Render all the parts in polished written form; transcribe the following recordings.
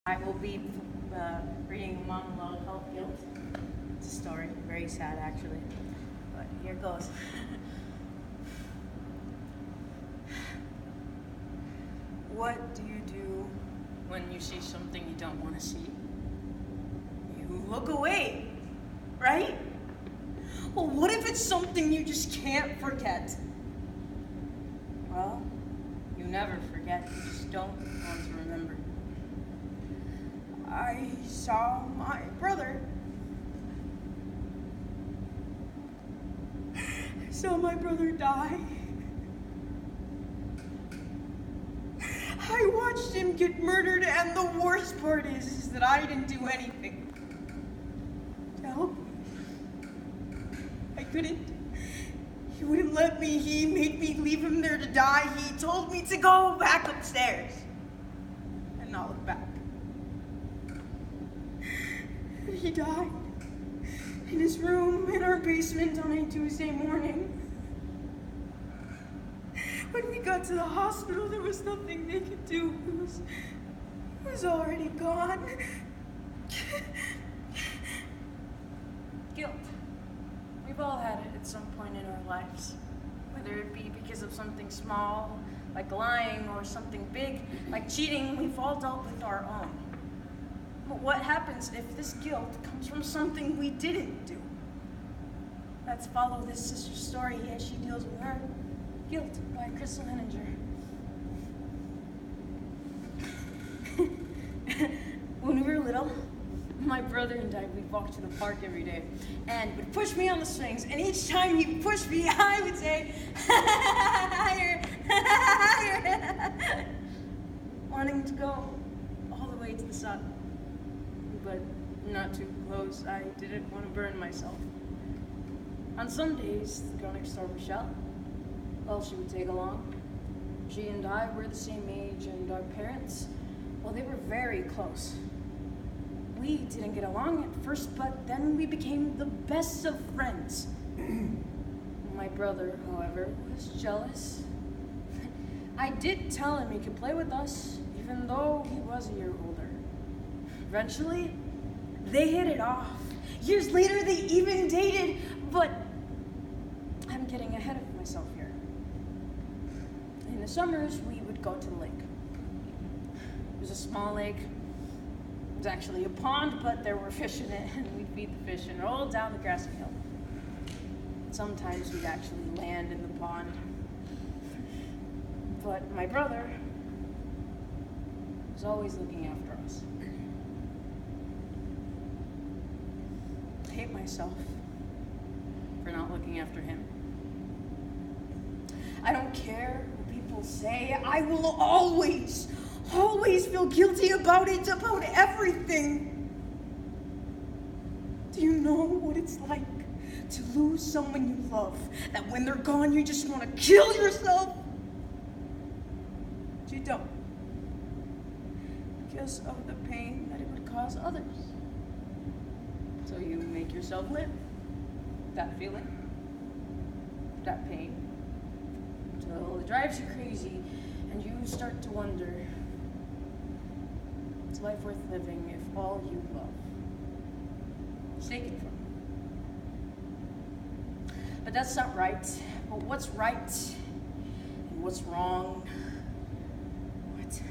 I will be reading a monologue called Guilt. It's a story, very sad actually, but here goes. What do you do when you see something you don't want to see? You look away, right? Well, what if it's something you just can't forget? Well, you never forget, you just don't want to remember. I saw my brother. I saw my brother die. I watched him get murdered, and the worst part is that I didn't do anything to help him. I couldn't. He wouldn't let me. He made me leave him there to die. He told me to go back upstairs and not look back. And he died in his room in our basement on a Tuesday morning. When we got to the hospital, there was nothing they could do. He was already gone. Guilt. We've all had it at some point in our lives. Whether it be because of something small, like lying, or something big, like cheating, we've all dealt with our own. But what happens if this guilt comes from something we didn't do? Let's follow this sister's story as she deals with her guilt by Krystle Henninger. When we were little, my brother and I would walk to the park every day and would push me on the swings, and each time he pushed me, I would say, higher, higher, wanting to go all the way to the sun, but not too close. I didn't want to burn myself. On some days, the girl next door, Michelle, well, she would tag along. She and I were the same age, and our parents, well, they were very close. We didn't get along at first, but then we became the best of friends. My brother, however, was jealous. I did tell him he could play with us, even though he was a year older. Eventually, they hit it off. Years later, they even dated, but I'm getting ahead of myself here. In the summers, we would go to the lake. It was a small lake. It was actually a pond, but there were fish in it, and we'd feed the fish and roll down the grassy hill. Sometimes we'd actually land in the pond. But my brother was always looking after us. I hate myself for not looking after him. I don't care what people say. I will always feel guilty about it, about everything. Do you know what it's like to lose someone you love? That when they're gone, you just want to kill yourself? But you don't. Because of the pain that it would cause others. So you make yourself live that feeling, that pain, until it drives you crazy and you start to wonder, is life worth living if all you love is taken from you? But that's not right. But what's right and what's wrong? What?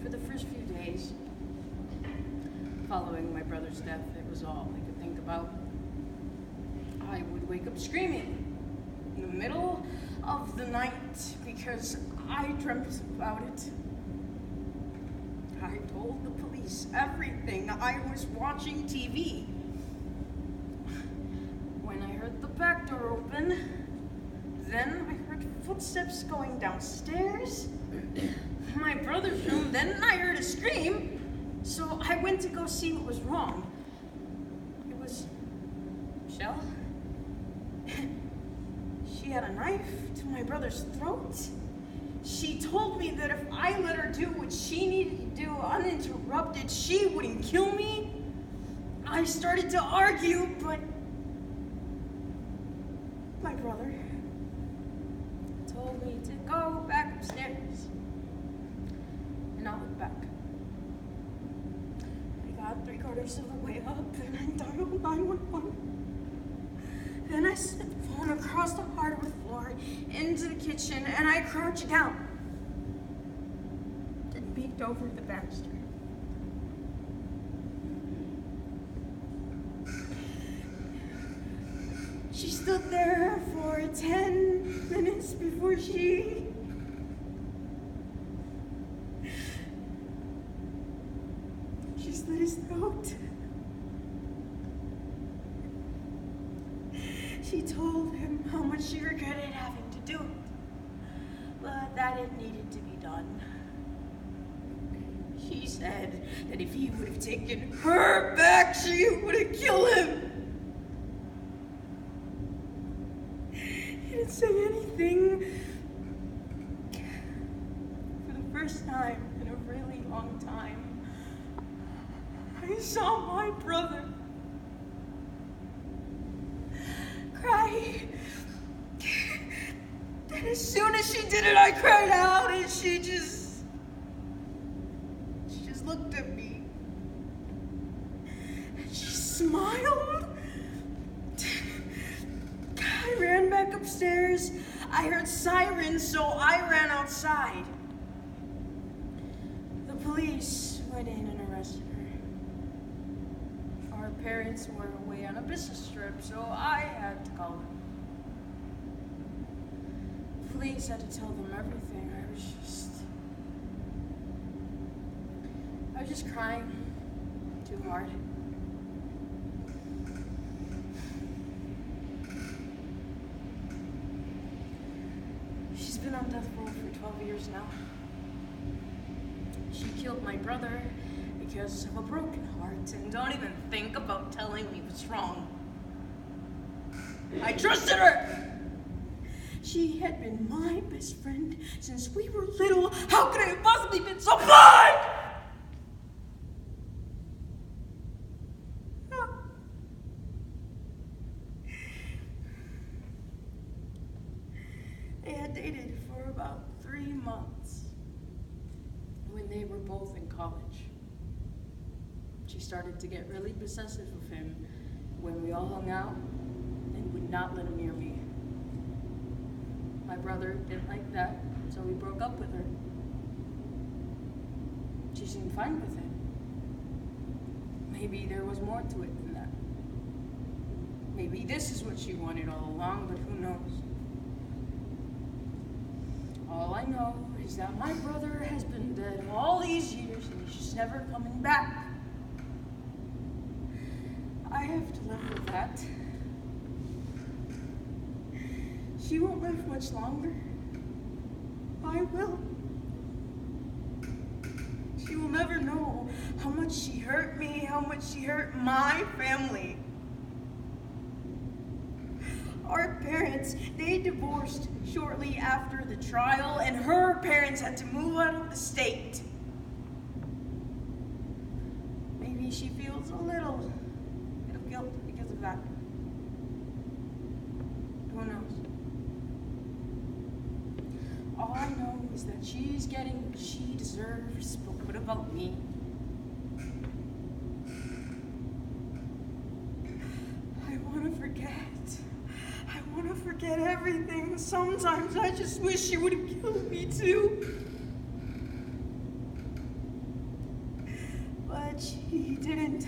For the first few days following my brother's death, it was all I could think about. I would wake up screaming in the middle of the night because I dreamt about it. I told the police everything. I was watching TV. When I heard the back door open, then I heard footsteps going downstairs. My brother's room, then I heard a scream. So I went to go see what was wrong. It was Michelle. She had a knife to my brother's throat. She told me that if I let her do what she needed to do uninterrupted, she wouldn't kill me. I started to argue, but my brother told back. I got 3/4 of the way up, and I dialed 911. Then I set the phone across the hardwood floor into the kitchen, and I crouched down and peeked over the banister. She stood there for 10 minutes before she slit his throat. She told him how much she regretted having to do it, but that it needed to be done. She said that if he would have taken her back, she would have killed him. He didn't say anything. For the first time in a really long time, I saw my brother cry. And as soon as she did it, I cried out, and she just looked at me. And she smiled. I ran back upstairs. I heard sirens, so I ran outside. The police went in and arrested her. Our parents were away on a business trip, so I had to call them. The police had to tell them everything. I was just crying too hard. She's been on death row for 12 years now. She killed my brother because of a broken heart, and don't even think about telling me what's wrong. I trusted her! She had been my best friend since we were little. How could I have possibly been so blind? They had dated for about 3 months when they were both in college. She started to get really possessive of him when we all hung out and would not let him near me. My brother didn't like that, so we broke up with her. She seemed fine with it. Maybe there was more to it than that. Maybe this is what she wanted all along, but who knows? All I know is that my brother has been dead all these years and he's just never coming back. I have to live with that. She won't live much longer. I will. She will never know how much she hurt me, how much she hurt my family. Our parents, they divorced shortly after the trial, and her parents had to move out of the state. Maybe she feels a little bit of guilt because of that. Who knows? All I know is that she's getting what she deserves, but what about me? I want to forget. I want to forget everything. Sometimes I just wish she would have killed me too. But she didn't.